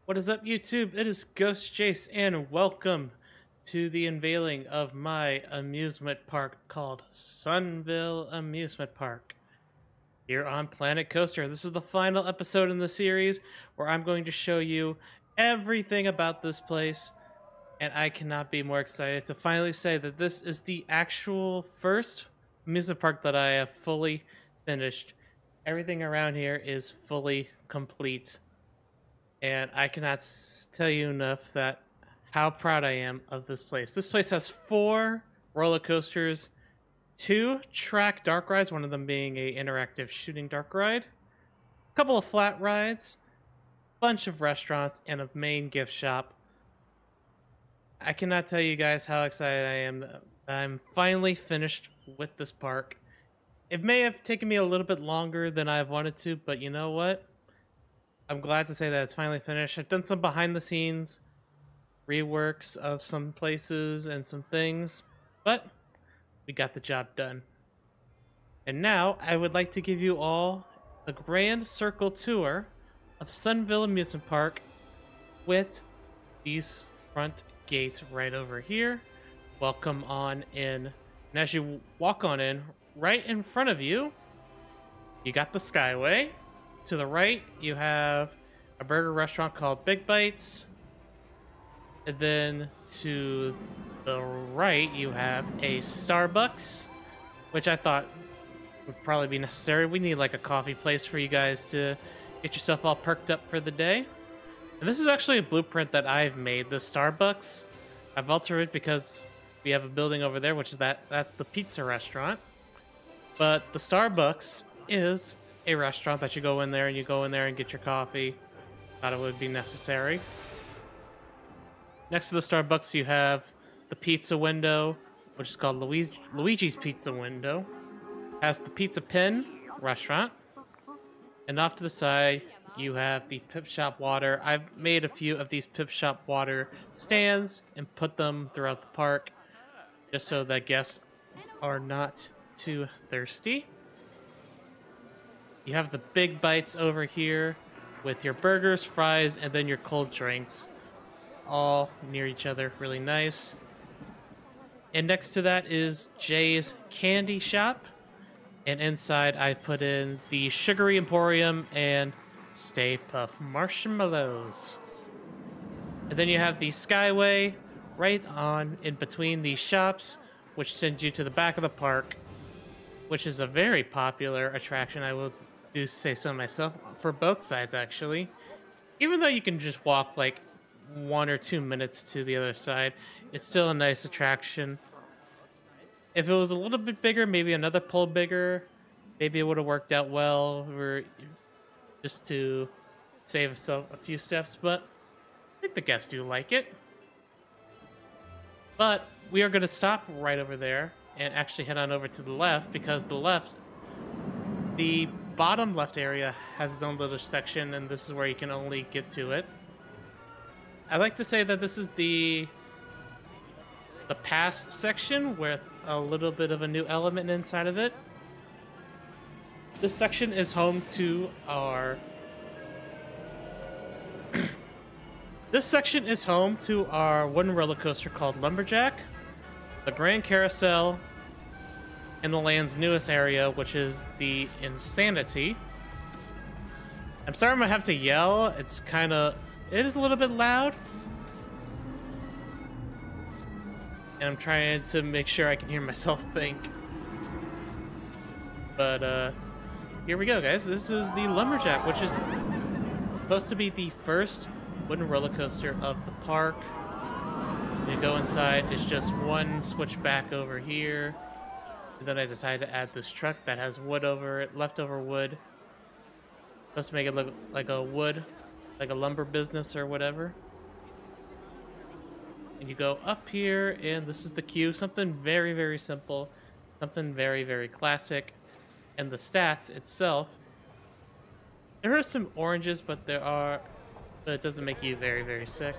What is up, YouTube? It is Ghost Jace, and welcome to the unveiling of my amusement park called Sunville Amusement Park here on Planet Coaster. This is the final episode in the series where I'm going to show you everything about this place, and I cannot be more excited to finally say that this is the actual first amusement park that I have fully finished. Everything around here is fully complete. And I cannot tell you enough that how proud I am of this place. This place has 4 roller coasters, 2 track dark rides, one of them being a interactive shooting dark ride, a couple of flat rides, bunch of restaurants, and a main gift shop. I cannot tell you guys how excited I am that I'm finally finished with this park. It may have taken me a little bit longer than I've wanted to, but you know what? I'm glad to say that it's finally finished. I've done some behind the scenes reworks of some places and some things, but we got the job done. And now I would like to give you all the grand circle tour of Sunville Amusement Park with these front gates right over here. Welcome on in. And as you walk on in, right in front of you, you got the Skyway. To the right, you have a burger restaurant called Big Bites. And then to the right, you have a Starbucks, which I thought would probably be necessary. We need like a coffee place for you guys to get yourself all perked up for the day. And this is actually a blueprint that I've made. The Starbucks, I've altered it because we have a building over there, which is that's the pizza restaurant. But the Starbucks is a restaurant that you go in there and get your coffee. Thought it would be necessary. Next to the Starbucks, you have the pizza window, which is called Luigi's Pizza Window. Has the Pizza Pin restaurant. And off to the side, you have the Pip Shop Water. I've made a few of these Pip Shop Water stands and put them throughout the park, just so that guests are not too thirsty. You have the Big Bites over here with your burgers, fries, and then your cold drinks, all near each other, really nice. And next to that is Jay's Candy Shop, and inside I've put in the Sugary Emporium and Stay Puft Marshmallows. And then you have the Skyway right on in between these shops, which sends you to the back of the park, which is a very popular attraction, I will do say so myself, for both sides actually. Even though you can just walk like 1 or 2 minutes to the other side, it's still a nice attraction. If it was a little bit bigger, maybe another pole bigger, maybe it would have worked out well, or just to save us a few steps, but I think the guests do like it. But we are going to stop right over there and actually head on over to the left, because the bottom left area has its own little section, and this is where you can only get to it. I like to say that this is the past section with a little bit of a new element inside of it. This section is home to our this section is home to our wooden roller coaster called Lumberjack, the Grand Carousel, in the land's newest area, which is the Insanity. I'm sorry I'm gonna have to yell. It is a little bit loud. And I'm trying to make sure I can hear myself think. But here we go, guys. This is the Lumberjack, which is supposed to be the first wooden roller coaster of the park. You go inside, it's just one switchback over here. And then I decided to add this truck that has wood over it, leftover wood. Supposed to make it look like a lumber business or whatever. And you go up here, and this is the queue. Something very, very simple. Something very, very classic. And the stats itself. There are some oranges, but it doesn't make you very, very sick.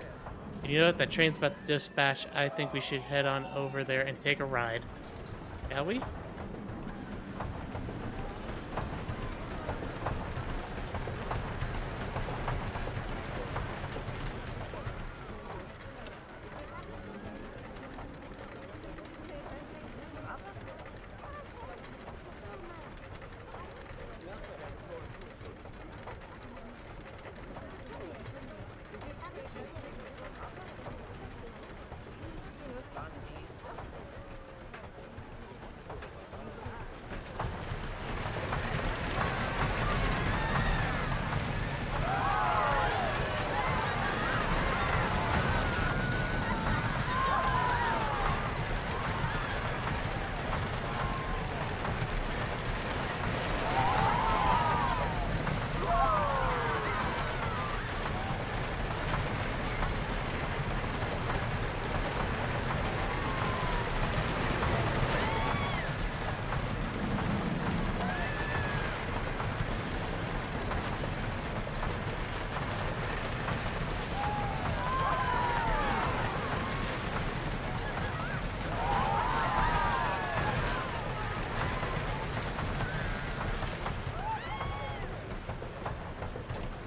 And you know what? That train's about to dispatch. I think we should head on over there and take a ride. Shall we?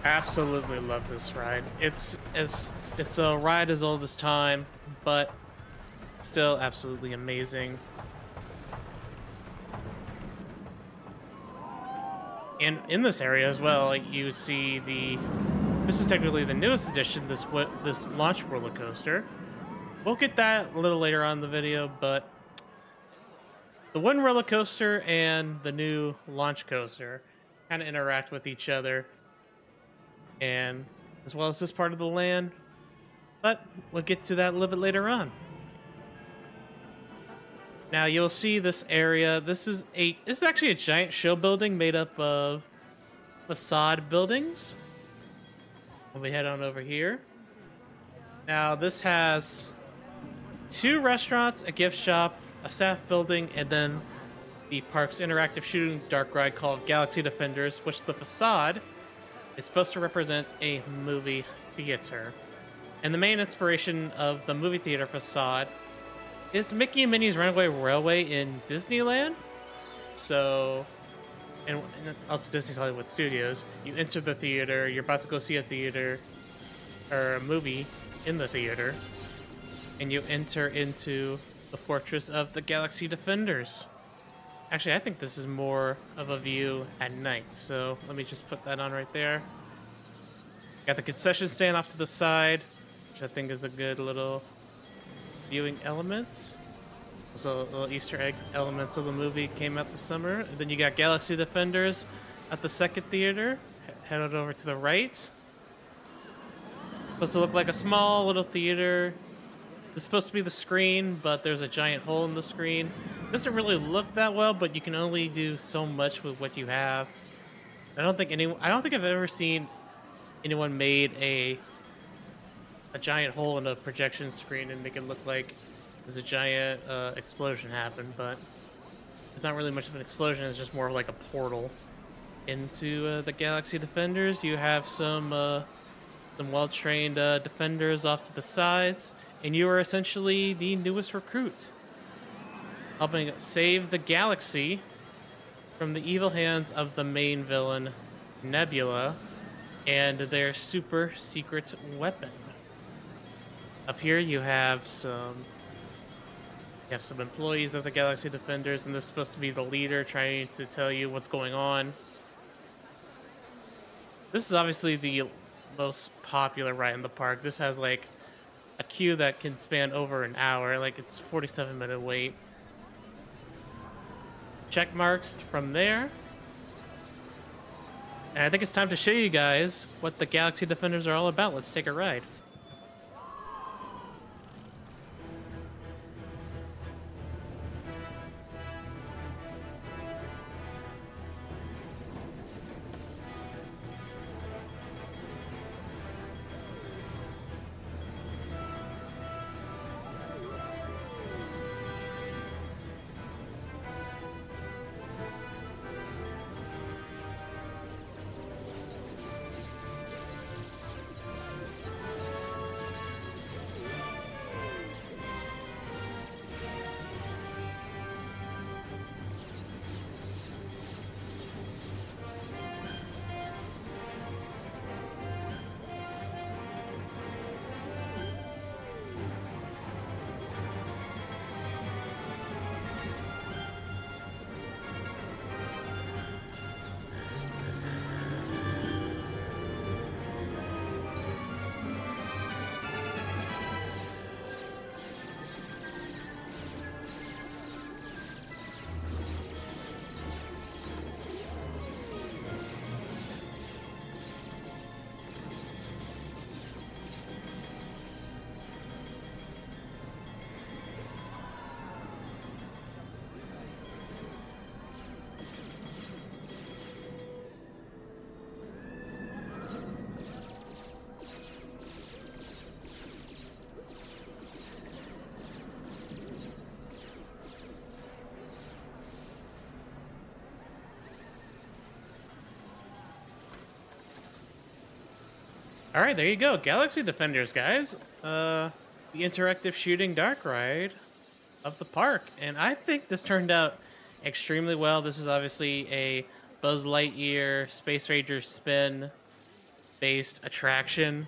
Absolutely love this ride. It's a ride as old as time, but still absolutely amazing. And in this area as well, you see this is technically the newest addition, this launch roller coaster. We'll get that a little later on in the video, but the wooden roller coaster and the new launch coaster kind of interact with each other, and as well as this part of the land. But we'll get to that a little bit later on. Now you'll see this area. This is actually a giant show building made up of facade buildings. We'll head on over here. Now this has 2 restaurants, a gift shop, a staff building, and then the park's interactive shooting dark ride called Galaxy Defenders, which the facade is supposed to represent a movie theater. And the main inspiration of the movie theater facade is Mickey and Minnie's Runaway Railway in Disneyland. So, and also Disney's Hollywood Studios. You enter the theater, you're about to go see a theater, or a movie in the theater, and you enter into the fortress of the Galaxy Defenders. Actually, I think this is more of a view at night, so let me just put that on right there. Got the concession stand off to the side, which I think is a good little viewing elements. Also, little Easter egg elements of the movie came out this summer. And then you got Galaxy Defenders at the second theater. Headed over to the right. Supposed to look like a small little theater. It's supposed to be the screen, but there's a giant hole in the screen. Doesn't really look that well, but you can only do so much with what you have. I don't think I've ever seen anyone made a giant hole in a projection screen and make it look like there's a giant explosion happened, but it's not really much of an explosion. It's just more of like a portal into the Galaxy Defenders. You have some well-trained defenders off to the sides, and you are essentially the newest recruit, helping save the galaxy from the evil hands of the main villain, Nebula, and their super secret weapon. Up here you have some employees of the Galaxy Defenders, and this is supposed to be the leader trying to tell you what's going on. This is obviously the most popular ride in the park. This has like a queue that can span over an hour, like it's 47-minute wait. Check marks from there. And I think it's time to show you guys what the Galaxy Defenders are all about. Let's take a ride. All right, there you go. Galaxy Defenders, guys. The interactive shooting dark ride of the park. And I think this turned out extremely well. This is obviously a Buzz Lightyear Space Ranger spin. based attraction.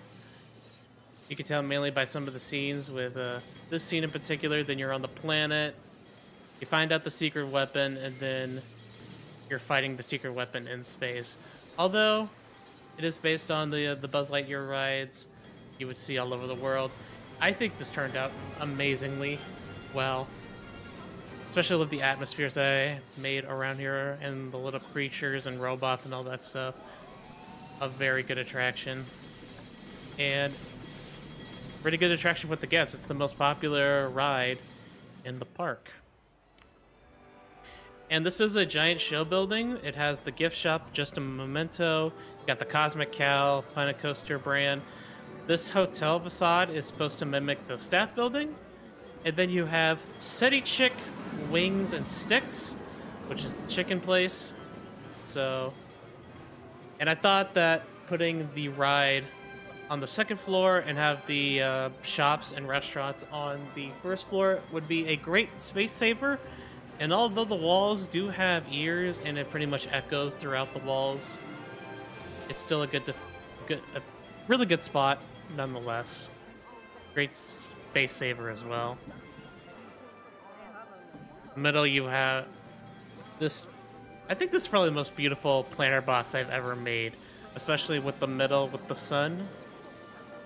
You can tell mainly by some of the scenes with this scene in particular. Then you're on the planet, you find out the secret weapon, and then you're fighting the secret weapon in space. Although it is based on the Buzz Lightyear rides you would see all over the world, I think this turned out amazingly well. Especially with the atmospheres that I made around here and the little creatures and robots and all that stuff. A very good attraction. And pretty good attraction with the guests. It's the most popular ride in the park. And this is a giant show building. It has the gift shop, Just a Memento. You got the Cosmic Cow, Planet Coaster brand. This hotel facade is supposed to mimic the staff building. And then you have City Chick Wings and Sticks, which is the chicken place. So, and I thought that putting the ride on the second floor and have the shops and restaurants on the first floor would be a great space saver. And although the walls do have ears and it pretty much echoes throughout the walls, it's still a really good spot nonetheless. Great space saver as well. Middle you have this. I think this is probably the most beautiful planter box I've ever made, especially with the middle with the sun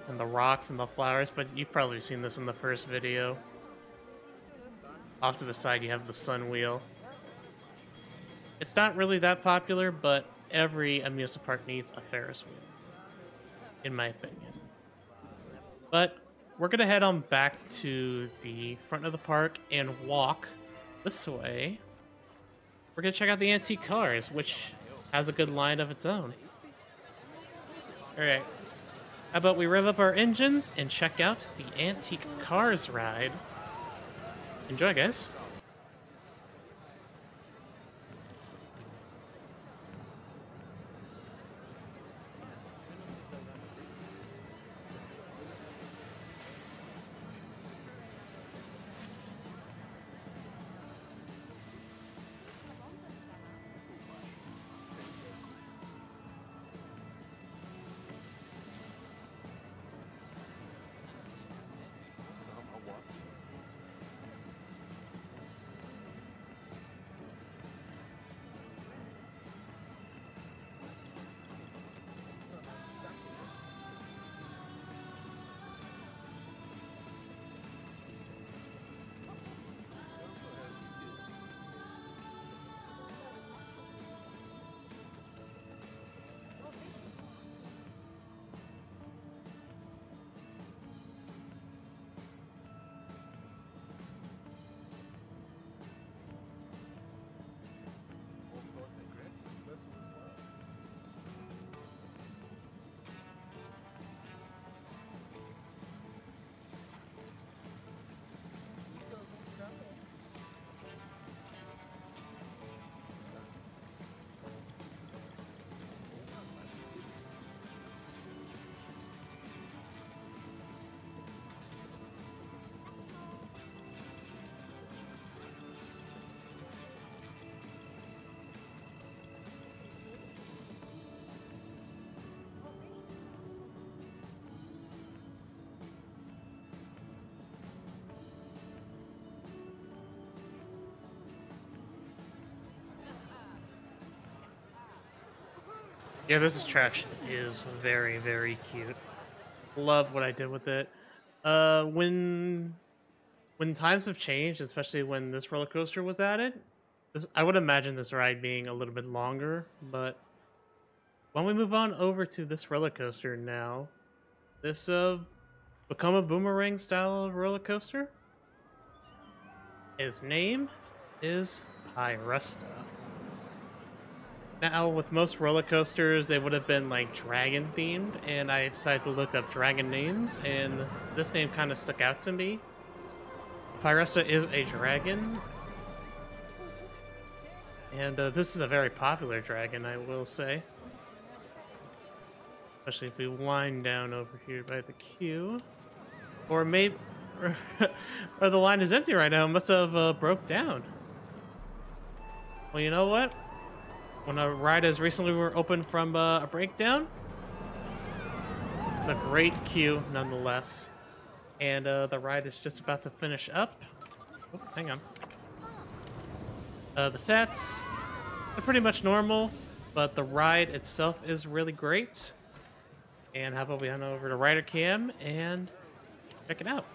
and the rocks and the flowers, but you've probably seen this in the first video. Off to the side you have the sun wheel. It's not really that popular, but every amusement park needs a Ferris wheel, in my opinion. But we're gonna head on back to the front of the park and walk this way. We're gonna check out the antique cars, which has a good line of its own. Alright, how about we rev up our engines and check out the antique cars ride. Enjoy, guys. Yeah, this attraction is very, very cute. Love what I did with it. When times have changed, especially when this roller coaster was added, I would imagine this ride being a little bit longer. But when we move on over to this roller coaster now, this Become a Boomerang style roller coaster. His name is Pyrusta. Now, with most roller coasters, they would have been like dragon themed, and I decided to look up dragon names, and this name kind of stuck out to me. Pyrusta is a dragon, and this is a very popular dragon, I will say. Especially if we wind down over here by the queue. Or maybe, or the line is empty right now, it must have broke down. Well, you know what? When a ride as recently were opened from a breakdown, It's a great queue nonetheless. And the ride is just about to finish up. Oh, hang on. The sets are pretty much normal, but the ride itself is really great. And how about we head over to Rider Cam and check it out.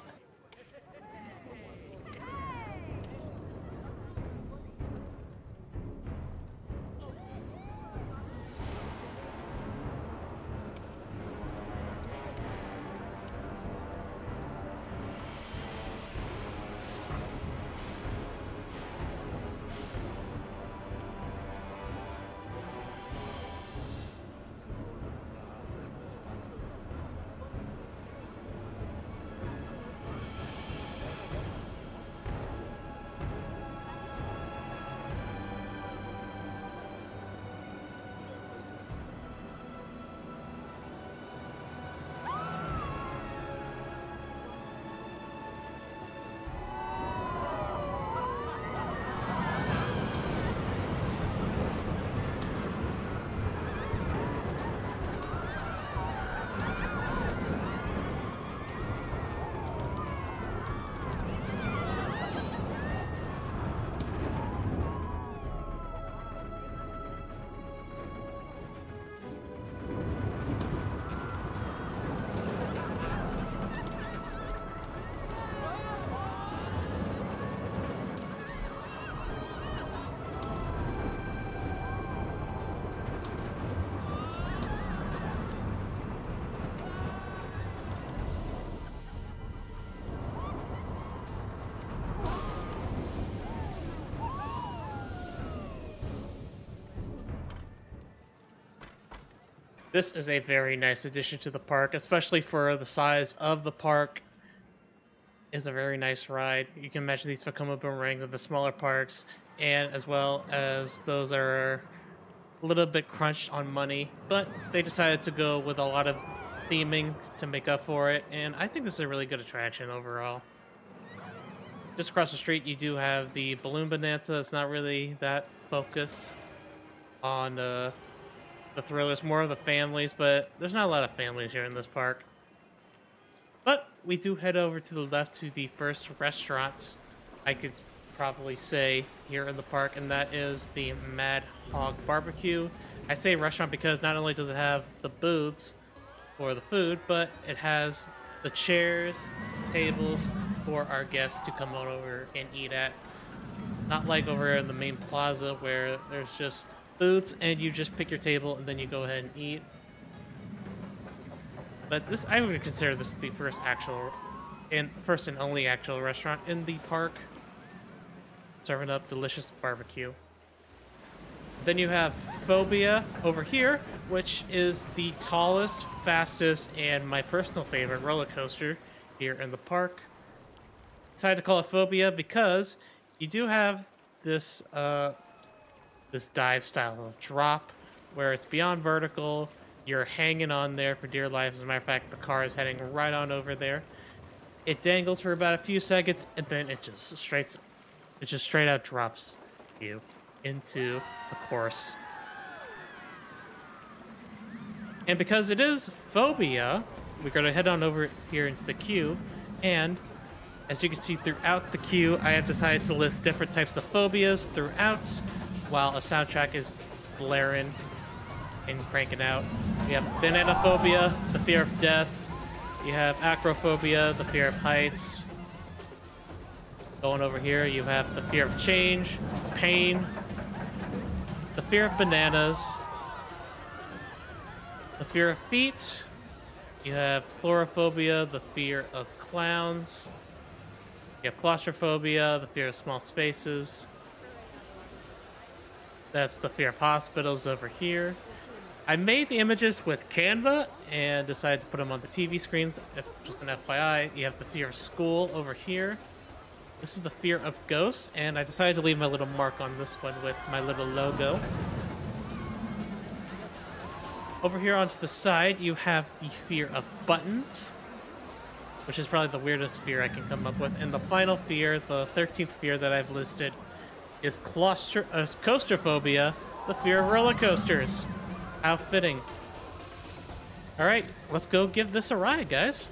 This is a very nice addition to the park, especially for the size of the park. It's a very nice ride. You can imagine these Vekoma boomerangs of the smaller parks, and as well as those are a little bit crunched on money, but they decided to go with a lot of theming to make up for it, and I think this is a really good attraction overall. Just across the street, you do have the Balloon Bonanza. It's not really that focused on the thrillers, more of the families, but there's not a lot of families here in this park. But we do head over to the left to the first restaurant, I could probably say, here in the park, and that is the Mad Hog Barbecue. I say restaurant because not only does it have the booths for the food, but it has the chairs, tables for our guests to come on over and eat at. Not like over in the main plaza where there's just booths and you just pick your table and then you go ahead and eat. But this, I would consider this the first and only actual restaurant in the park, serving up delicious barbecue. Then you have Phobia over here, which is the tallest, fastest, and my personal favorite roller coaster here in the park. Decided to call it Phobia because you do have this this dive style of drop where it's beyond vertical. You're hanging on there for dear life. As a matter of fact, the car is heading right on over there. It dangles for about a few seconds, and then it just straight out drops you into the course. And because it is Phobia, we're going to head on over here into the queue, and as you can see throughout the queue, I have decided to list different types of phobias throughout, while a soundtrack is blaring and cranking out. You have thanatophobia, the fear of death. You have acrophobia, the fear of heights. Going over here, you have the fear of change, pain, the fear of bananas, the fear of feet. You have chlorophobia, the fear of clowns. You have claustrophobia, the fear of small spaces. That's the fear of hospitals over here. I made the images with Canva and decided to put them on the TV screens. Just an FYI, you have the fear of school over here. This is the fear of ghosts, and I decided to leave my little mark on this one with my little logo. Over here onto the side, you have the fear of buttons, which is probably the weirdest fear I can come up with. And the final fear, the 13th fear that I've listed, is claustrophobia, the fear of roller coasters. How fitting. All right, let's go give this a ride, guys.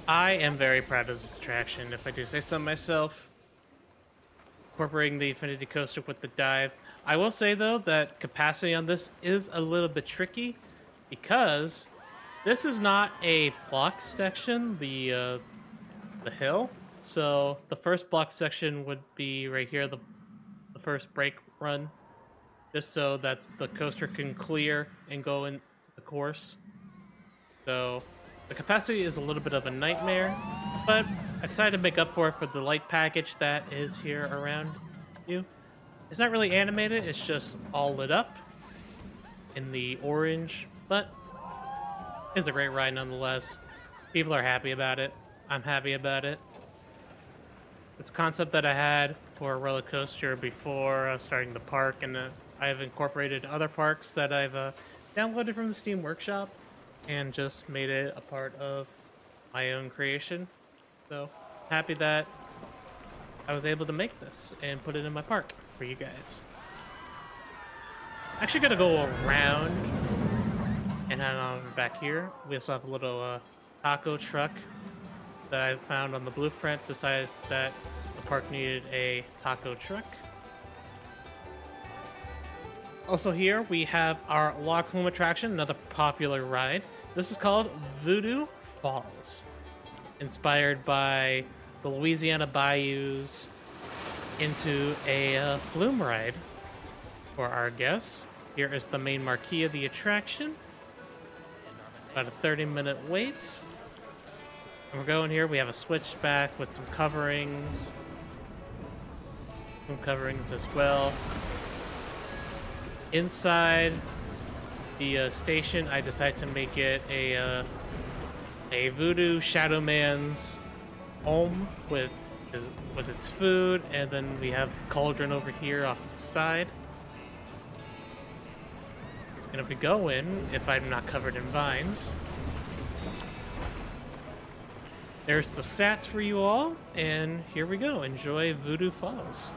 I am very proud of this attraction, if I do say so myself. Incorporating the Infinity Coaster with the dive. I will say, though, that capacity on this is a little bit tricky because this is not a block section, the hill. So the first block section would be right here, the first brake run, just so that the coaster can clear and go into the course. So the capacity is a little bit of a nightmare, but I decided to make up for it for the light package that is here around you. It's not really animated, it's just all lit up in the orange, but it's a great ride nonetheless. People are happy about it. I'm happy about it. It's a concept that I had for a roller coaster before starting the park, and I have incorporated other parks that I've downloaded from the Steam Workshop and just made it a part of my own creation. So happy that I was able to make this and put it in my park for you guys. Actually gonna go around and head on over back here. We also have a little taco truck that I found on the blueprint. Decided that the park needed a taco truck. Also here we have our log flume attraction, another popular ride. This is called Voodoo Falls, inspired by the Louisiana bayous into a flume ride for our guests. Here is the main marquee of the attraction. About a 30-minute wait. And we're going here. We have a switchback with some coverings. Some coverings as well. Inside the station, I decided to make it a Voodoo Shadow Man's home with its food, and then we have the cauldron over here off to the side. And if we go in, if I'm not covered in vines, there's the stats for you all, and here we go. Enjoy Voodoo Falls.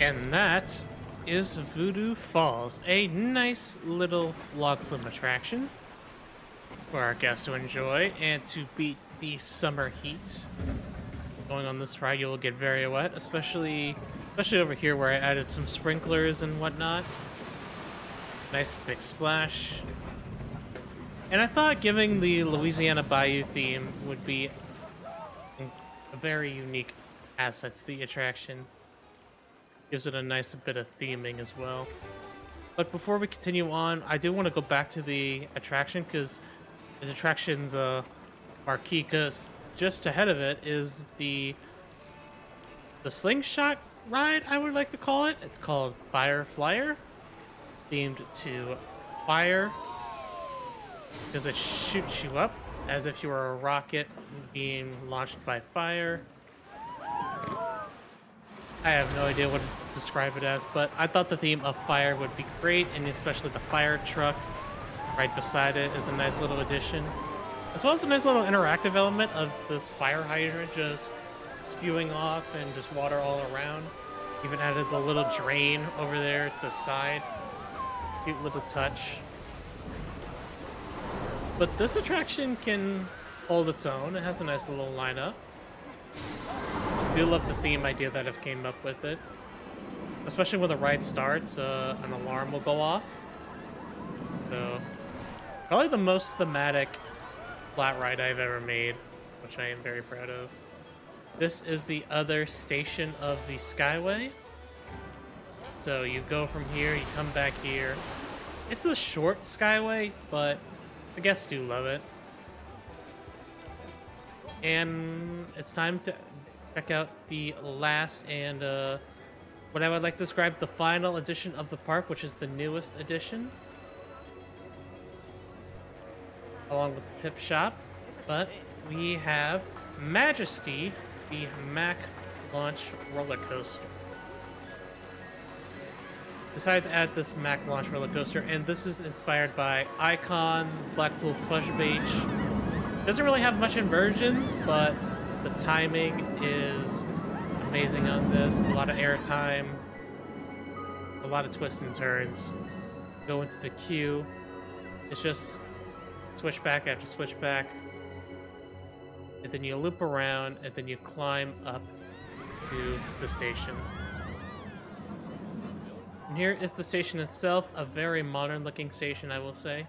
And that is Voodoo Falls, a nice little log flume attraction for our guests to enjoy and to beat the summer heat. Going on this ride, you'll get very wet, especially over here where I added some sprinklers and whatnot. Nice big splash. And I thought giving the Louisiana Bayou theme would be a very unique asset to the attraction. Gives it a nice bit of theming as well. But before we continue on, I do want to go back to the attraction because the attraction's marquee, because just ahead of it is the slingshot ride, I would like to call it. It's called Fire Flyer, themed to fire, because it shoots you up as if you were a rocket being launched by fire. I have no idea what to describe it as, but I thought the theme of fire would be great, and especially the fire truck right beside it is a nice little addition. As well as a nice little interactive element of this fire hydrant just spewing off and just water all around. Even added the little drain over there to the side. Cute little touch. But this attraction can hold its own. It has a nice little lineup. I do love the theme idea that I've came up with it. Especially when the ride starts, an alarm will go off. So, probably the most thematic flat ride I've ever made, which I am very proud of. This is the other station of the Skyway. So you go from here, you come back here. It's a short Skyway, but the guests do love it. And it's time to check out the last and what I would like to describe the final edition of the park, which is the newest edition, along with the Pip Shop. But we have Majesty, the Mac Launch roller coaster. Decided to add this Mac Launch roller coaster, and this is inspired by Icon, Blackpool Push Beach. Doesn't really have much inversions, but the timing is amazing on this. A lot of air time, a lot of twists and turns. Go into the queue. It's just switchback after switchback. And then you loop around, and then you climb up to the station. And here is the station itself, a very modern looking station, I will say.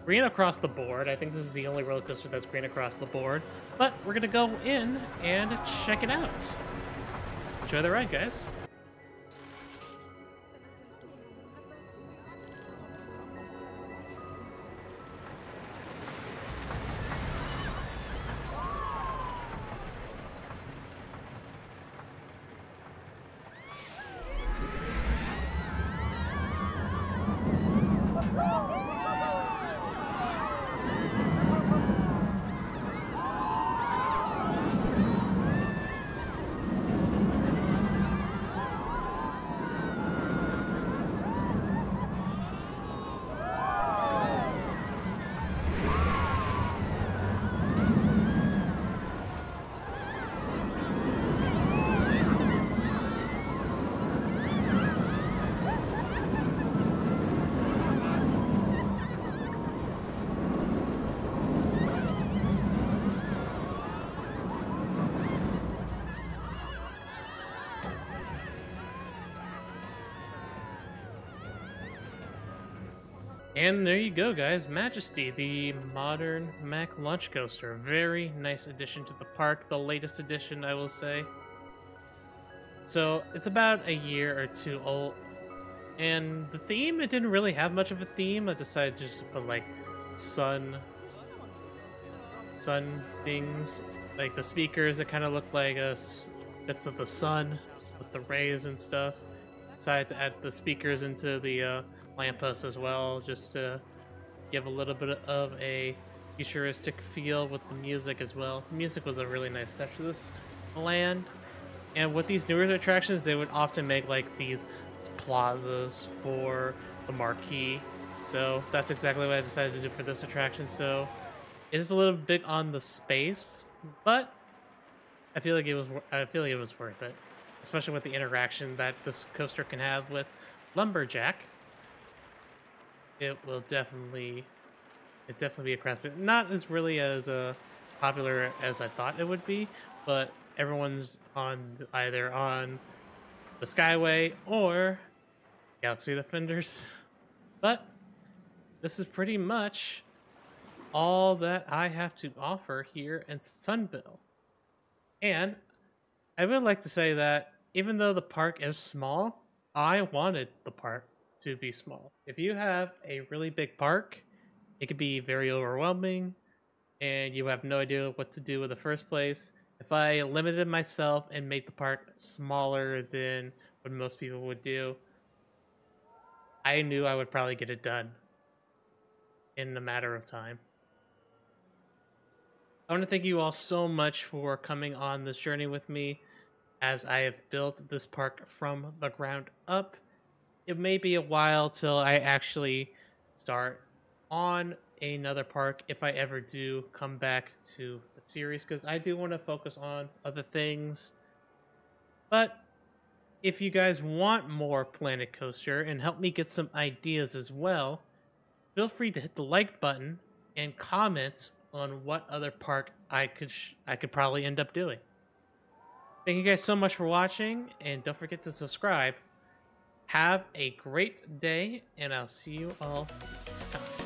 Green across the board. I think this is the only roller coaster that's green across the board. But we're gonna go in and check it out. Enjoy the ride, guys. And there you go, guys. Majesty, the modern Mac Launch Coaster. Very nice addition to the park. The latest addition, I will say. So, it's about a year or two old. And the theme, it didn't really have much of a theme. I decided just to put, like, sun things. Like, the speakers that kind of look like bits of the sun with the rays and stuff. Decided to add the speakers into the lamppost as well, just to give a little bit of a futuristic feel with the music as well. The music was a really nice touch to this land. And with these newer attractions, they would often make like these plazas for the marquee. So that's exactly what I decided to do for this attraction. So it is a little big on the space, but I feel like it was worth it. especially with the interaction that this coaster can have with Lumberjack. It will definitely be a craftsman. Not as really as popular as I thought it would be, but everyone's on either on the Skyway or Galaxy Defenders. But this is pretty much all that I have to offer here in Sunville. And I would like to say that even though the park is small, I wanted the park to be small. If you have a really big park, it could be very overwhelming and you have no idea what to do in the first place. If I limited myself and made the park smaller than what most people would do, I knew I would probably get it done in a matter of time. I want to thank you all so much for coming on this journey with me as I have built this park from the ground up. It may be a while till I actually start on another park if I ever do come back to the series, because I do want to focus on other things. But if you guys want more Planet Coaster and help me get some ideas as well, feel free to hit the like button and comment on what other park I could probably end up doing. Thank you guys so much for watching, and don't forget to subscribe. Have a great day, and I'll see you all next time.